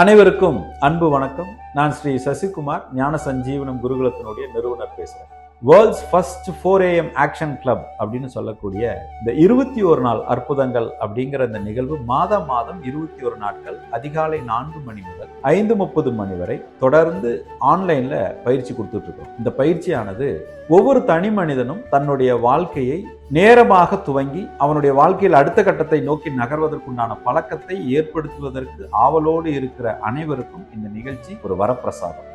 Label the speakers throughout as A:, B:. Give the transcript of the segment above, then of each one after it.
A: அனைவருக்கும் அன்பு வணக்கம். நான் ஸ்ரீ சசிகுமார், ஞான சஞ்சீவனம் குருகுலத்தினுடைய நிறுவனர் பேசுறேன். World's first 4 AM action club அப்படின்னு சொல்லக்கூடிய இந்த 21 நாள் அற்புதங்கள் அப்படிங்கிற இந்த நிகழ்வு மாதம் 21 நாட்கள் அதிகாலை 4 மணி முதல் 5:30 மணி வரை தொடர்ந்து ஆன்லைன்ல பயிற்சி கொடுத்துட்டு இருக்கோம். இந்த பயிற்சியானது ஒவ்வொரு தனி மனிதனும் தன்னுடைய வாழ்க்கையை நேரமாக துவங்கி அவனுடைய வாழ்க்கையில் அடுத்த கட்டத்தை நோக்கி நகர்வதற்குண்டான பழக்கத்தை ஏற்படுத்துவதற்கு ஆவலோடு இருக்கிற அனைவருக்கும் இந்த நிகழ்ச்சி ஒரு வரப்பிரசாதம்.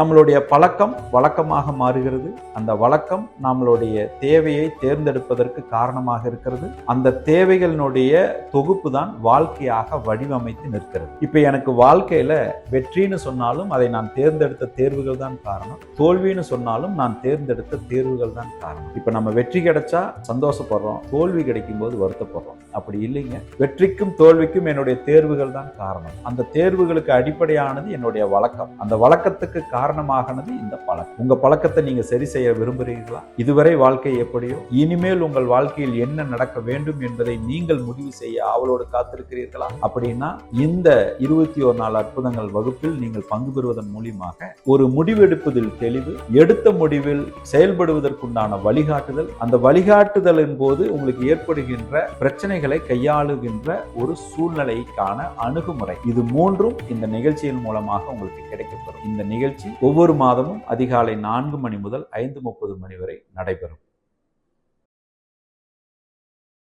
A: நம்மளுடைய பழக்கம் வழக்கமாக மாறுகிறது. அந்த வழக்கம் நம்மளுடைய தேவையை தேர்ந்தெடுப்பதற்கு காரணமாக இருக்கிறது. அந்த தேவைகளினுடைய தொகுப்பு தான் வாழ்க்கையாக வடிவமைத்து நிற்கிறது. இப்ப எனக்கு வாழ்க்கையில வெற்றின்னு சொன்னாலும் அதை நான் தேர்ந்தெடுத்த தேர்வுகள் தான் காரணம். தோல்வின்னு சொன்னாலும் நான் தேர்ந்தெடுத்த தேர்வுகள் தான் காரணம். இப்ப நம்ம வெற்றி கிடைச்சா சந்தோஷப்படுறோம், தோல்வி கிடைக்கும் போது வருத்தப்படுறோம். அப்படி இல்லைங்க. வெற்றிக்கும் தோல்விக்கும் என்னுடைய தேர்வுகள் தான் காரணம். அந்த தேர்வுகளுக்கு அடிப்படையானது என்னுடைய வழக்கம். அந்த வழக்கத்துக்கு காரணமானது இந்த பழக்கம். உங்க பழக்கத்தை நீங்க சரி செய்ய விரும்புகிறீர்களா? இதுவரை வாழ்க்கை எப்படியோ இனிமேல் உங்கள் வாழ்க்கையில் என்ன நடக்க வேண்டும் என்பதை நீங்கள் முடிவு செய்ய ஆவலோடு காத்திருக்கிறீர்களா? அப்படின்னா இந்த 21 நாள் அற்புதங்கள் வகுப்பில் நீங்கள் பங்கு பெறுவதன் மூலியமாக ஒரு முடிவெடுப்பதில் தெளிவு, எடுத்த முடிவில் செயல்படுவதற்குண்டான வழிகாட்டுதல், அந்த வழிகாட்டுதலின் போது உங்களுக்கு ஏற்படுகின்ற பிரச்சனைகளை கையாளுகின்ற ஒரு சூழ்நிலைக்கான அணுகுமுறை, இது மூன்றும் இந்த நிகழ்ச்சியின் மூலமாக உங்களுக்கு கிடைக்கப்பெறும். இந்த நிகழ்ச்சி ஒவ்வொரு மாதமும் அதிகாலை 4 மணி முதல் 5:30 மணி வரை நடைபெறும்.